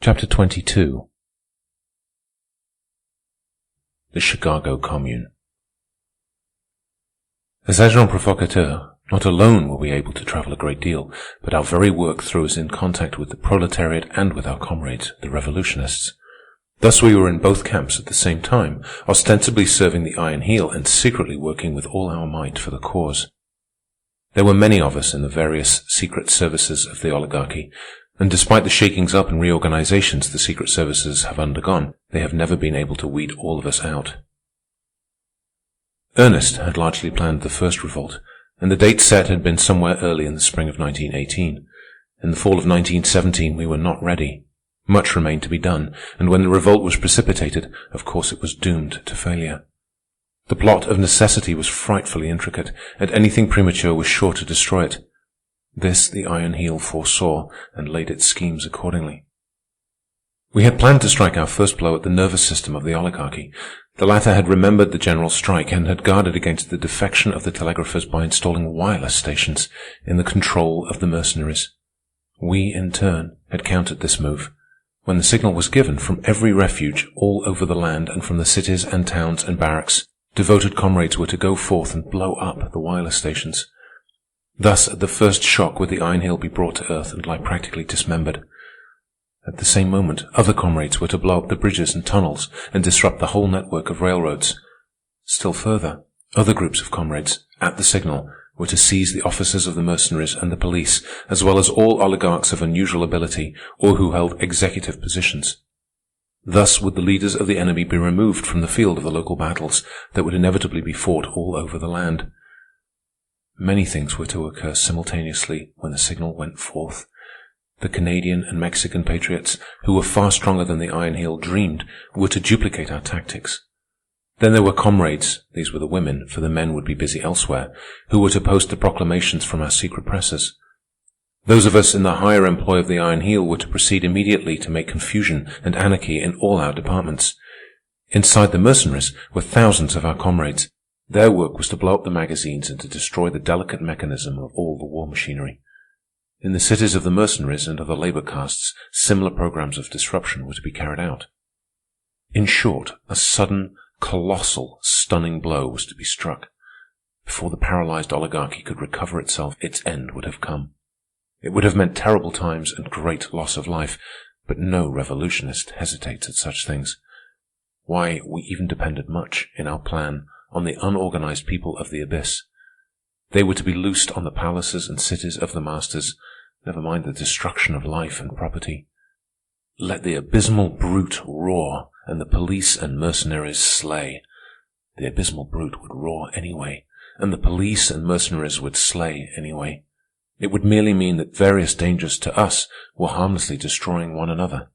Chapter 22. The Chicago Commune. As agents provocateurs, not alone were we able to travel a great deal, but our very work threw us in contact with the proletariat and with our comrades, the revolutionists. Thus we were in both camps at the same time, ostensibly serving the Iron Heel and secretly working with all our might for the cause. There were many of us in the various secret services of the oligarchy, and despite the shakings up and reorganizations the secret services have undergone, they have never been able to weed all of us out. Ernest had largely planned the first revolt, and the date set had been somewhere early in the spring of 1918. In the fall of 1917 we were not ready. Much remained to be done, and when the revolt was precipitated, of course it was doomed to failure. The plot of necessity was frightfully intricate, and anything premature was sure to destroy it. This the Iron Heel foresaw and laid its schemes accordingly. We had planned to strike our first blow at the nervous system of the oligarchy. The latter had remembered the general strike and had guarded against the defection of the telegraphers by installing wireless stations in the control of the mercenaries. We, in turn, had countered this move. When the signal was given from every refuge all over the land and from the cities and towns and barracks, devoted comrades were to go forth and blow up the wireless stations. Thus, at the first shock would the Iron Heel be brought to earth and lie practically dismembered. At the same moment, other comrades were to blow up the bridges and tunnels and disrupt the whole network of railroads. Still further, other groups of comrades, at the signal, were to seize the officers of the mercenaries and the police, as well as all oligarchs of unusual ability or who held executive positions. Thus would the leaders of the enemy be removed from the field of the local battles that would inevitably be fought all over the land. Many things were to occur simultaneously when the signal went forth. The Canadian and Mexican patriots, who were far stronger than the Iron Heel dreamed, were to duplicate our tactics. Then there were comrades, these were the women, for the men would be busy elsewhere, who were to post the proclamations from our secret presses. Those of us in the higher employ of the Iron Heel were to proceed immediately to make confusion and anarchy in all our departments. Inside the mercenaries were thousands of our comrades. Their work was to blow up the magazines and to destroy the delicate mechanism of all the war machinery. In the cities of the mercenaries and of the labor castes, similar programs of disruption were to be carried out. In short, a sudden, colossal, stunning blow was to be struck. Before the paralyzed oligarchy could recover itself, its end would have come. It would have meant terrible times and great loss of life, but no revolutionist hesitates at such things. Why, we even depended much, in our plan, on the unorganized people of the abyss. They were to be loosed on the palaces and cities of the masters, never mind the destruction of life and property. Let the abysmal brute roar, and the police and mercenaries slay. The abysmal brute would roar anyway, and the police and mercenaries would slay anyway. It would merely mean that various dangers to us were harmlessly destroying one another.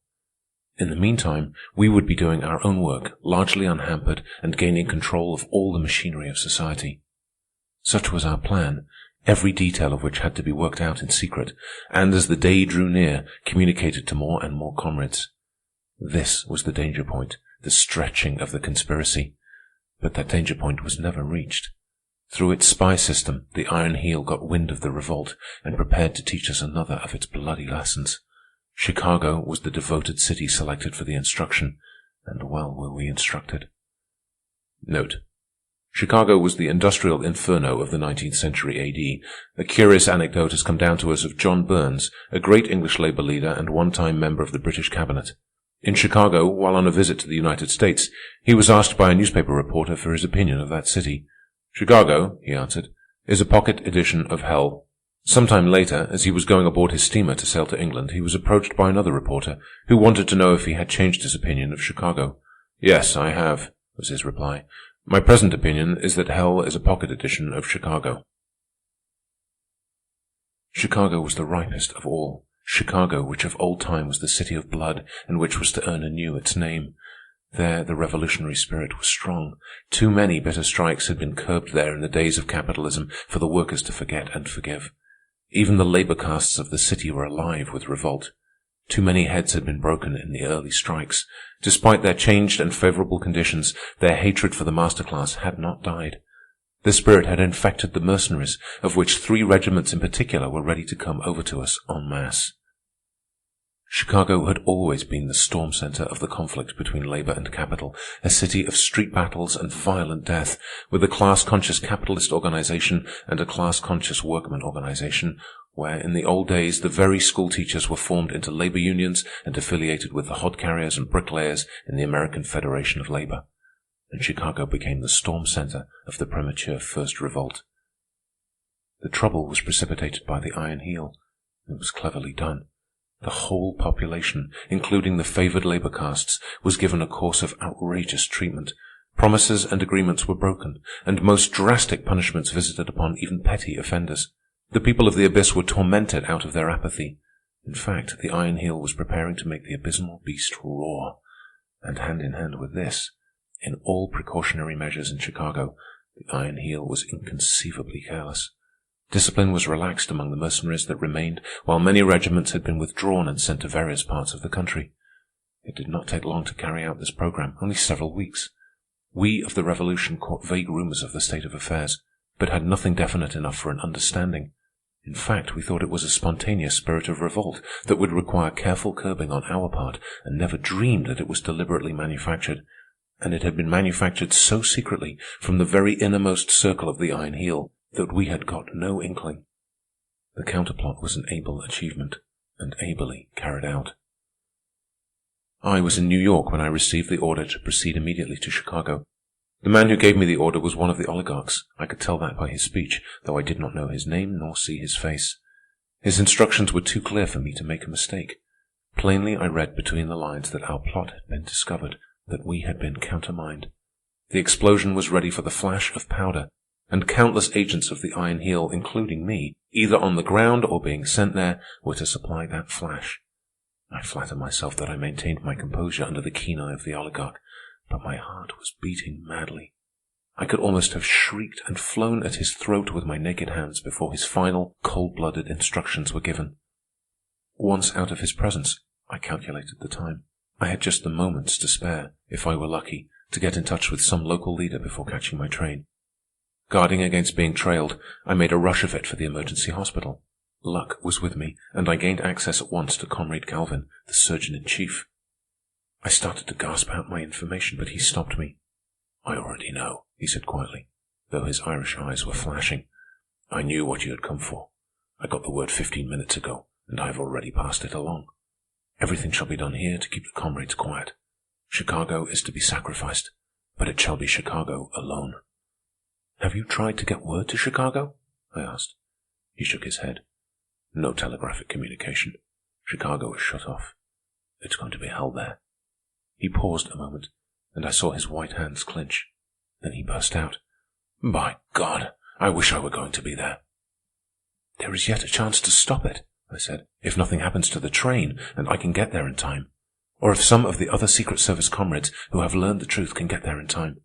In the meantime, we would be doing our own work, largely unhampered, and gaining control of all the machinery of society. Such was our plan, every detail of which had to be worked out in secret, and as the day drew near, communicated to more and more comrades. This was the danger point, the stretching of the conspiracy. But that danger point was never reached. Through its spy system, the Iron Heel got wind of the revolt and prepared to teach us another of its bloody lessons. Chicago was the devoted city selected for the instruction, and well were we instructed. Note: Chicago was the industrial inferno of the 19th century A.D. A curious anecdote has come down to us of John Burns, a great English labor leader and one-time member of the British cabinet. In Chicago, while on a visit to the United States, he was asked by a newspaper reporter for his opinion of that city. "Chicago," he answered, "is a pocket edition of hell." Sometime later, as he was going aboard his steamer to sail to England, he was approached by another reporter, who wanted to know if he had changed his opinion of Chicago. "Yes, I have," was his reply. "My present opinion is that hell is a pocket edition of Chicago." Chicago was the ripest of all. Chicago, which of old time was the city of blood, and which was to earn anew its name. There the revolutionary spirit was strong. Too many bitter strikes had been curbed there in the days of capitalism for the workers to forget and forgive. Even the labor castes of the city were alive with revolt. Too many heads had been broken in the early strikes. Despite their changed and favorable conditions, their hatred for the master class had not died. The spirit had infected the mercenaries, of which 3 regiments in particular were ready to come over to us en masse. Chicago had always been the storm center of the conflict between labor and capital, a city of street battles and violent death, with a class-conscious capitalist organization and a class-conscious workman organization, where in the old days the very school teachers were formed into labor unions and affiliated with the hod carriers and bricklayers in the American Federation of Labor. And Chicago became the storm center of the premature First Revolt. The trouble was precipitated by the Iron Heel. It was cleverly done. The whole population, including the favored labor castes, was given a course of outrageous treatment. Promises and agreements were broken, and most drastic punishments visited upon even petty offenders. The people of the Abyss were tormented out of their apathy. In fact, the Iron Heel was preparing to make the abysmal beast roar. And hand in hand with this, in all precautionary measures in Chicago, the Iron Heel was inconceivably careless. Discipline was relaxed among the mercenaries that remained, while many regiments had been withdrawn and sent to various parts of the country. It did not take long to carry out this program, only several weeks. We of the Revolution caught vague rumors of the state of affairs, but had nothing definite enough for an understanding. In fact, we thought it was a spontaneous spirit of revolt that would require careful curbing on our part, and never dreamed that it was deliberately manufactured. And it had been manufactured so secretly from the very innermost circle of the Iron Heel that we had got no inkling. The counterplot was an able achievement, and ably carried out. I was in New York when I received the order to proceed immediately to Chicago. The man who gave me the order was one of the oligarchs. I could tell that by his speech, though I did not know his name nor see his face. His instructions were too clear for me to make a mistake. Plainly I read between the lines that our plot had been discovered, that we had been countermined. The explosion was ready for the flash of powder, and countless agents of the Iron Heel, including me, either on the ground or being sent there, were to supply that flash. I flatter myself that I maintained my composure under the keen eye of the oligarch, but my heart was beating madly. I could almost have shrieked and flown at his throat with my naked hands before his final, cold-blooded instructions were given. Once out of his presence, I calculated the time. I had just the moments to spare, if I were lucky, to get in touch with some local leader before catching my train. Guarding against being trailed, I made a rush of it for the emergency hospital. Luck was with me, and I gained access at once to Comrade Galvin, the surgeon-in-chief. I started to gasp out my information, but he stopped me. "I already know," he said quietly, though his Irish eyes were flashing. "I knew what you had come for. I got the word 15 minutes ago, and I have already passed it along. Everything shall be done here to keep the comrades quiet. Chicago is to be sacrificed, but it shall be Chicago alone." "Have you tried to get word to Chicago?" I asked. He shook his head. "No telegraphic communication. Chicago is shut off. It's going to be hell there." He paused a moment, and I saw his white hands clench. Then he burst out, "By God, I wish I were going to be there." "There is yet a chance to stop it," I said, "if nothing happens to the train and I can get there in time. Or if some of the other Secret Service comrades who have learned the truth can get there in time."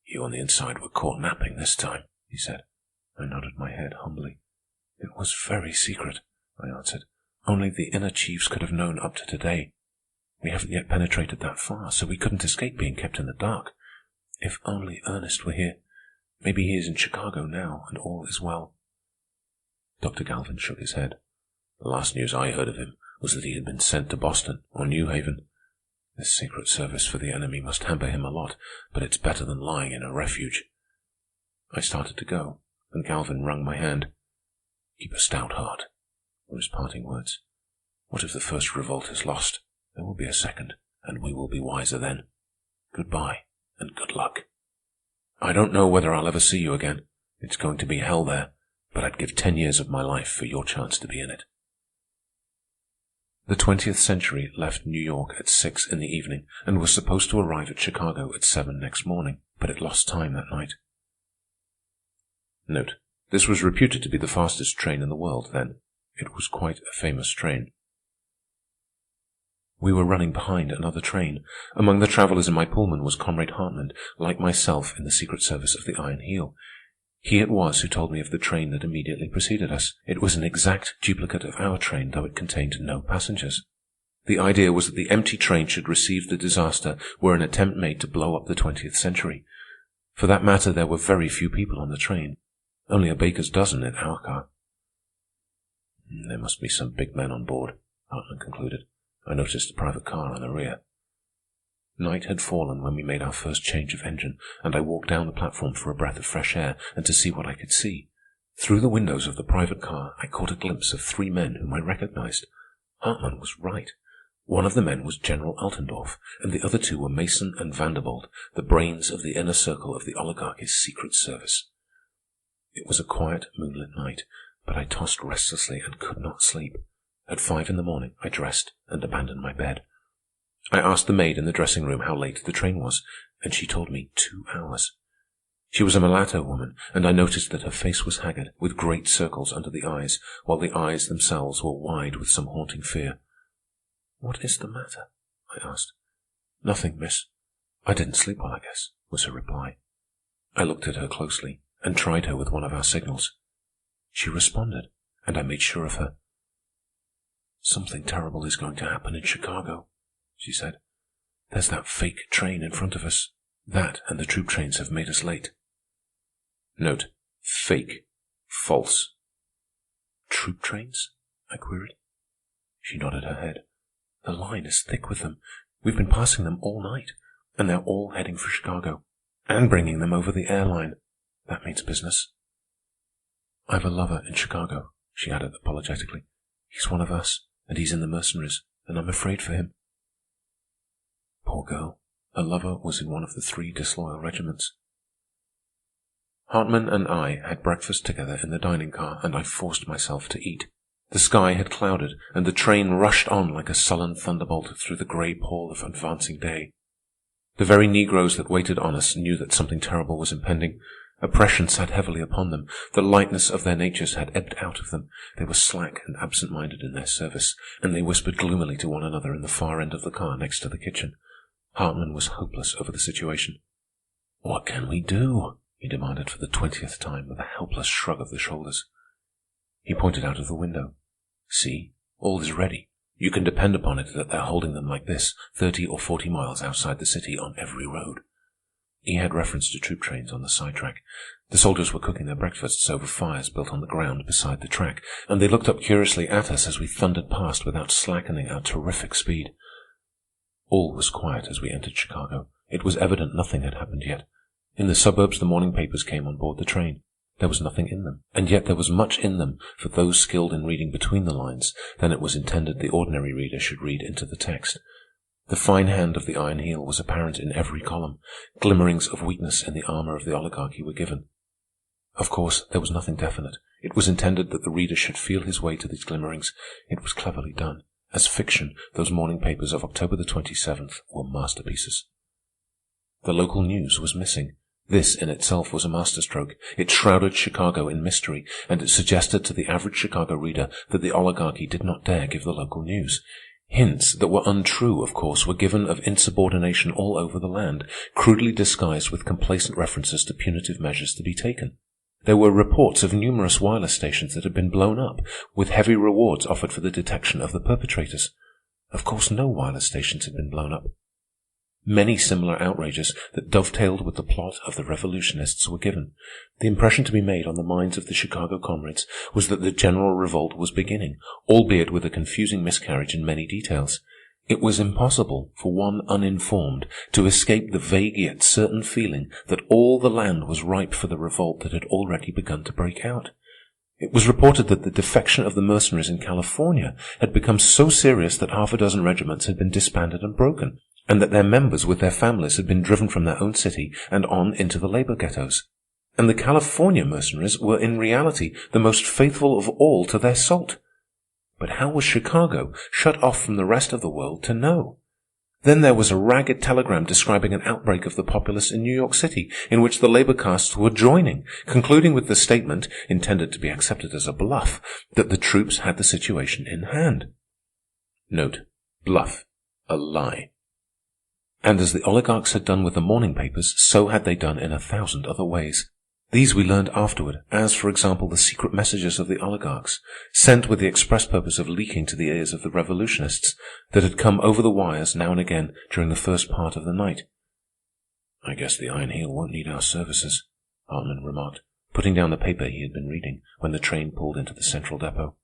"You on the inside were caught napping this time," he said. I nodded my head humbly. "It was very secret," I answered. "Only the inner chiefs could have known up to today. We haven't yet penetrated that far, so we couldn't escape being kept in the dark. If only Ernest were here. Maybe he is in Chicago now, and all is well." Dr. Galvin shook his head. "The last news I heard of him was that he had been sent to Boston or New Haven. This Secret Service for the enemy must hamper him a lot, but it's better than lying in a refuge." I started to go, and Galvin wrung my hand. "Keep a stout heart," were his parting words. "What if the first revolt is lost? There will be a second, and we will be wiser then. Goodbye, and good luck. I don't know whether I'll ever see you again. It's going to be hell there, but I'd give 10 years of my life for your chance to be in it." The 20th Century left New York at 6 in the evening and was supposed to arrive at Chicago at 7 next morning, but it lost time that night. Note: this was reputed to be the fastest train in the world then. It was quite a famous train. We were running behind another train. Among the travelers in my Pullman was Comrade Hartman, like myself in the Secret Service of the Iron Heel. He it was who told me of the train that immediately preceded us. It was an exact duplicate of our train, though it contained no passengers. The idea was that the empty train should receive the disaster were an attempt made to blow up the 20th century. For that matter, there were very few people on the train, only a baker's dozen in our car. "There must be some big men on board," Hartman concluded. I noticed a private car on the rear. Night had fallen when we made our first change of engine, and I walked down the platform for a breath of fresh air and to see what I could see. Through the windows of the private car, I caught a glimpse of 3 men whom I recognized. Hartman was right. One of the men was General Altendorf, and the other 2 were Mason and Vanderbold, the brains of the inner circle of the oligarchy's secret service. It was a quiet, moonlit night, but I tossed restlessly and could not sleep. At 5 in the morning, I dressed and abandoned my bed. I asked the maid in the dressing room how late the train was, and she told me 2 hours. She was a mulatto woman, and I noticed that her face was haggard, with great circles under the eyes, while the eyes themselves were wide with some haunting fear. "What is the matter?" I asked. "Nothing, miss. I didn't sleep well, I guess," was her reply. I looked at her closely and tried her with one of our signals. She responded, and I made sure of her. "Something terrible is going to happen in Chicago," she said. "There's that fake train in front of us. That and the troop trains have made us late." Note: fake, false. "Troop trains?" I queried. She nodded her head. "The line is thick with them. We've been passing them all night, and they're all heading for Chicago, and bringing them over the airline. That means business." "I've a lover in Chicago," she added apologetically. "He's one of us, and he's in the mercenaries, and I'm afraid for him." Poor girl. Her lover was in one of the 3 disloyal regiments. Hartman and I had breakfast together in the dining car, and I forced myself to eat. The sky had clouded, and the train rushed on like a sullen thunderbolt through the grey pall of advancing day. The very Negroes that waited on us knew that something terrible was impending. Oppression sat heavily upon them. The lightness of their natures had ebbed out of them. They were slack and absent-minded in their service, and they whispered gloomily to one another in the far end of the car next to the kitchen. Hartman was hopeless over the situation. "What can we do?" he demanded for the 20th time with a helpless shrug of the shoulders. He pointed out of the window. "See, all is ready. You can depend upon it that they're holding them like this, 30 or 40 miles outside the city on every road." He had reference to troop trains on the side-track. The soldiers were cooking their breakfasts over fires built on the ground beside the track, and they looked up curiously at us as we thundered past without slackening our terrific speed. All was quiet as we entered Chicago. It was evident nothing had happened yet. In the suburbs, the morning papers came on board the train. There was nothing in them, and yet there was much in them for those skilled in reading between the lines than it was intended the ordinary reader should read into the text. The fine hand of the Iron Heel was apparent in every column. Glimmerings of weakness in the armor of the oligarchy were given. Of course, there was nothing definite. It was intended that the reader should feel his way to these glimmerings. It was cleverly done. As fiction, those morning papers of October the 27th were masterpieces. The local news was missing. This in itself was a masterstroke. It shrouded Chicago in mystery, and it suggested to the average Chicago reader that the oligarchy did not dare give the local news. Hints that were untrue, of course, were given of insubordination all over the land, crudely disguised with complacent references to punitive measures to be taken. There were reports of numerous wireless stations that had been blown up, with heavy rewards offered for the detection of the perpetrators. Of course, no wireless stations had been blown up. Many similar outrages that dovetailed with the plot of the revolutionists were given. The impression to be made on the minds of the Chicago comrades was that the general revolt was beginning, albeit with a confusing miscarriage in many details. It was impossible for one uninformed to escape the vague yet certain feeling that all the land was ripe for the revolt that had already begun to break out. It was reported that the defection of the mercenaries in California had become so serious that 6 regiments had been disbanded and broken, and that their members with their families had been driven from their own city and on into the labor ghettos. And the California mercenaries were in reality the most faithful of all to their salt. But how was Chicago, shut off from the rest of the world, to know? Then there was a ragged telegram describing an outbreak of the populace in New York City, in which the labor castes were joining, concluding with the statement, intended to be accepted as a bluff, that the troops had the situation in hand. Note: bluff, a lie. And as the oligarchs had done with the morning papers, so had they done in 1,000 other ways. These we learned afterward, as, for example, the secret messages of the oligarchs, sent with the express purpose of leaking to the ears of the revolutionists, that had come over the wires now and again during the first part of the night. "I guess the Iron Heel won't need our services," Hartman remarked, putting down the paper he had been reading when the train pulled into the central depot.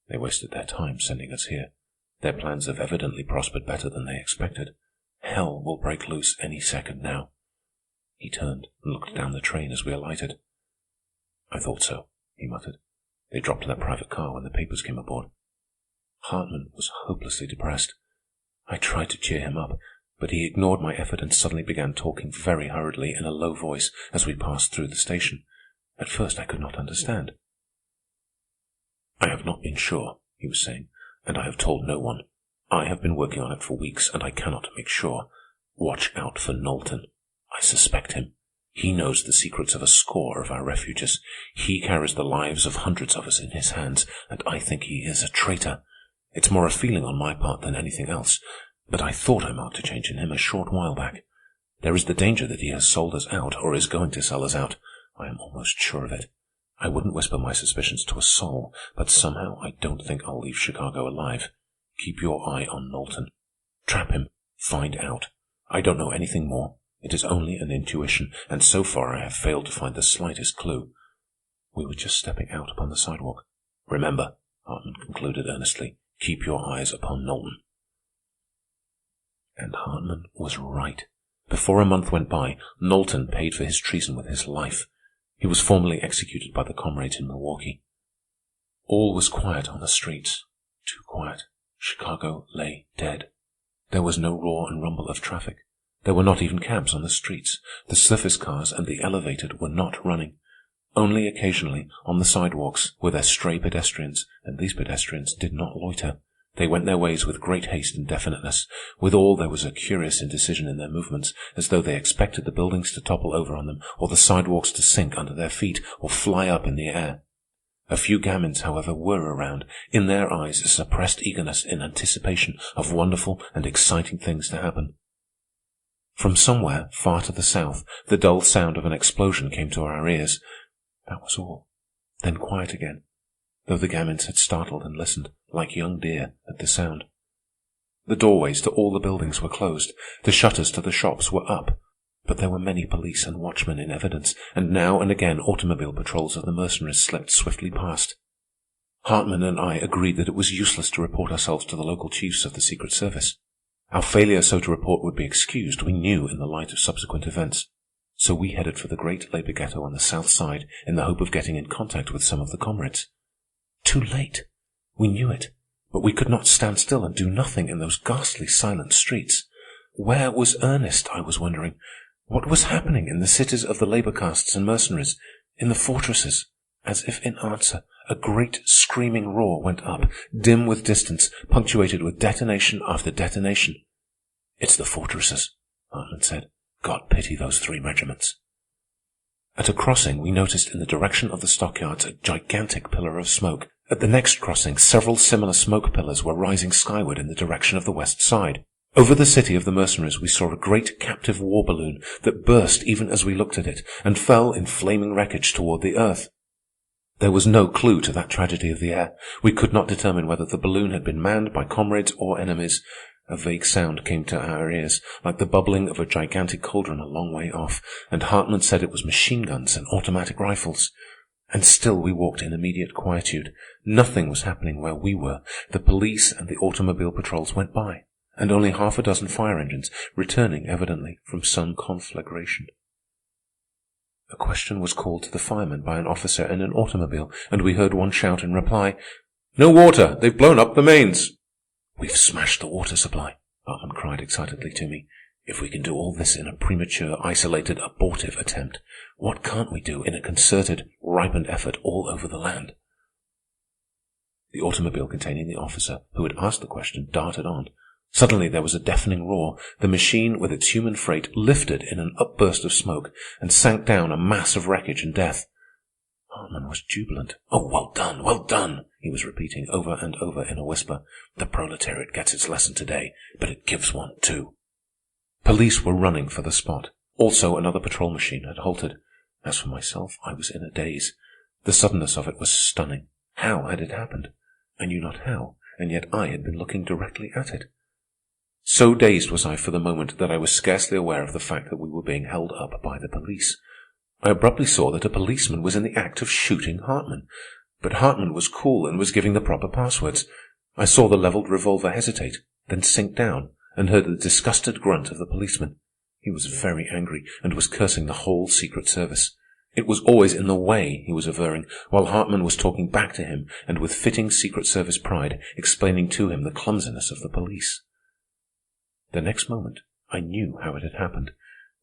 "They wasted their time sending us here. Their plans have evidently prospered better than they expected. Hell will break loose any second now." He turned and looked down the train as we alighted. "I thought so," he muttered. "They dropped their private car when the papers came aboard." Hartman was hopelessly depressed. I tried to cheer him up, but he ignored my effort and suddenly began talking very hurriedly in a low voice as we passed through the station. At first I could not understand. "I have not been sure," he was saying, "and I have told no one. I have been working on it for weeks, and I cannot make sure. Watch out for Knowlton. I suspect him. He knows the secrets of a score of our refuges. He carries the lives of hundreds of us in his hands, and I think he is a traitor. It's more a feeling on my part than anything else, but I thought I marked a change in him a short while back. There is the danger that he has sold us out or is going to sell us out. I am almost sure of it. I wouldn't whisper my suspicions to a soul, but somehow I don't think I'll leave Chicago alive. Keep your eye on Knowlton. Trap him. Find out. I don't know anything more. It is only an intuition, and so far I have failed to find the slightest clue." We were just stepping out upon the sidewalk. "Remember," Hartman concluded earnestly, "keep your eyes upon Knowlton." And Hartman was right. Before a month went by, Knowlton paid for his treason with his life. He was formally executed by the comrades in Milwaukee. All was quiet on the streets. Too quiet. Chicago lay dead. There was no roar and rumble of traffic. There were not even cabs on the streets. The surface cars and the elevated were not running. Only occasionally, on the sidewalks, were there stray pedestrians, and these pedestrians did not loiter. They went their ways with great haste and definiteness. Withal, there was a curious indecision in their movements, as though they expected the buildings to topple over on them, or the sidewalks to sink under their feet, or fly up in the air. A few gamins, however, were around, in their eyes a suppressed eagerness in anticipation of wonderful and exciting things to happen. From somewhere far to the south, the dull sound of an explosion came to our ears. That was all. Then quiet again, though the gamins had startled and listened, like young deer, at the sound. The doorways to all the buildings were closed. The shutters to the shops were up. But there were many police and watchmen in evidence, and now and again automobile patrols of the mercenaries slipped swiftly past. Hartman and I agreed that it was useless to report ourselves to the local chiefs of the Secret Service. Our failure so to report would be excused, we knew, in the light of subsequent events. So we headed for the great labor ghetto on the south side in the hope of getting in contact with some of the comrades. Too late. We knew it, but we could not stand still and do nothing in those ghastly silent streets. Where was Ernest, I was wondering? What was happening in the cities of the labor castes and mercenaries, in the fortresses? As if in answer, a great screaming roar went up, dim with distance, punctuated with detonation after detonation. "It's the fortresses," Hartman said. "God pity those 3 regiments." At a crossing, we noticed in the direction of the stockyards a gigantic pillar of smoke. At the next crossing, several similar smoke pillars were rising skyward in the direction of the west side. Over the city of the mercenaries we saw a great captive war balloon that burst even as we looked at it, and fell in flaming wreckage toward the earth. There was no clue to that tragedy of the air. We could not determine whether the balloon had been manned by comrades or enemies. A vague sound came to our ears, like the bubbling of a gigantic cauldron a long way off, and Hartman said it was machine guns and automatic rifles. And still we walked in immediate quietude. Nothing was happening where we were. The police and the automobile patrols went by, and only 6 fire engines, returning evidently from some conflagration. A question was called to the firemen by an officer in an automobile, and we heard one shout in reply, "No water! They've blown up the mains!" "We've smashed the water supply," Hartman cried excitedly to me. "If we can do all this in a premature, isolated, abortive attempt, what can't we do in a concerted, ripened effort all over the land?" The automobile containing the officer who had asked the question darted on. Suddenly there was a deafening roar. The machine with its human freight lifted in an upburst of smoke and sank down a mass of wreckage and death. Hartman was jubilant. "Oh, well done," he was repeating over and over in a whisper. "The proletariat gets its lesson today, but it gives one too." Police were running for the spot. Also, another patrol machine had halted. As for myself, I was in a daze. The suddenness of it was stunning. How had it happened? I knew not how, and yet I had been looking directly at it. So dazed was I for the moment that I was scarcely aware of the fact that we were being held up by the police. I abruptly saw that a policeman was in the act of shooting Hartman. But Hartman was cool and was giving the proper passwords. I saw the leveled revolver hesitate, then sink down, and heard the disgusted grunt of the policeman. He was very angry and was cursing the whole Secret Service. It was always in the way, he was averring, while Hartman was talking back to him and with fitting Secret Service pride explaining to him the clumsiness of the police. The next moment, I knew how it had happened.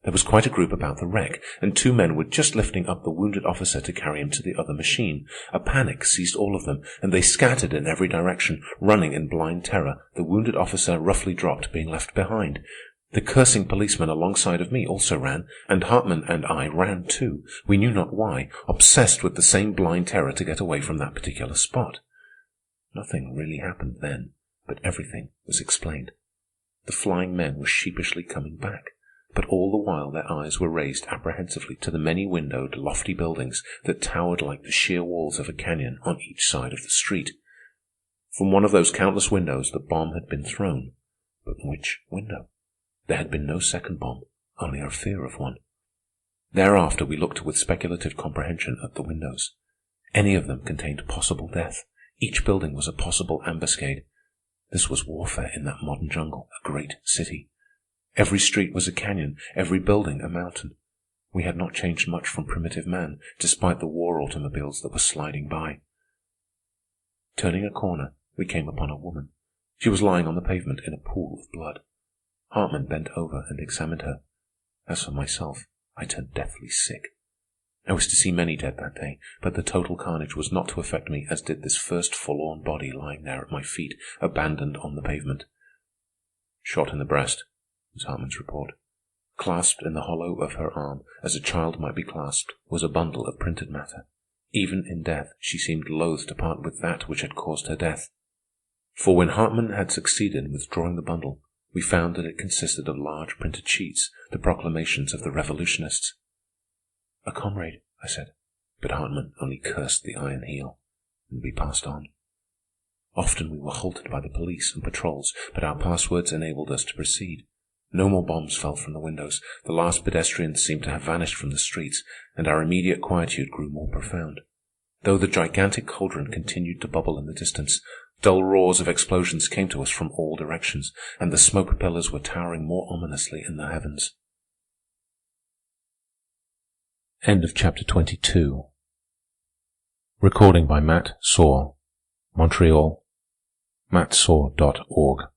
There was quite a group about the wreck, and 2 men were just lifting up the wounded officer to carry him to the other machine. A panic seized all of them, and they scattered in every direction, running in blind terror, the wounded officer roughly dropped, being left behind. The cursing policeman alongside of me also ran, and Hartman and I ran too, we knew not why, obsessed with the same blind terror to get away from that particular spot. Nothing really happened then, but everything was explained. The flying men were sheepishly coming back, but all the while their eyes were raised apprehensively to the many-windowed, lofty buildings that towered like the sheer walls of a canyon on each side of the street. From one of those countless windows the bomb had been thrown. But which window? There had been no second bomb, only our fear of one. Thereafter we looked with speculative comprehension at the windows. Any of them contained possible death. Each building was a possible ambuscade. This was warfare in that modern jungle, a great city. Every street was a canyon, every building a mountain. We had not changed much from primitive man, despite the war automobiles that were sliding by. Turning a corner, we came upon a woman. She was lying on the pavement in a pool of blood. Hartman bent over and examined her. As for myself, I turned deathly sick. I was to see many dead that day, but the total carnage was not to affect me as did this first forlorn body lying there at my feet, abandoned on the pavement. Shot in the breast, was Hartman's report. Clasped in the hollow of her arm, as a child might be clasped, was a bundle of printed matter. Even in death, she seemed loath to part with that which had caused her death. For when Hartman had succeeded in withdrawing the bundle, we found that it consisted of large printed sheets, the proclamations of the revolutionists. "A comrade," I said, but Hartman only cursed the iron heel, and we passed on. Often we were halted by the police and patrols, but our passwords enabled us to proceed. No more bombs fell from the windows, the last pedestrians seemed to have vanished from the streets, and our immediate quietude grew more profound. Though the gigantic cauldron continued to bubble in the distance, dull roars of explosions came to us from all directions, and the smoke pillars were towering more ominously in the heavens. End of chapter 22. Recording by Matt Saw. Montreal, mattsaw.org.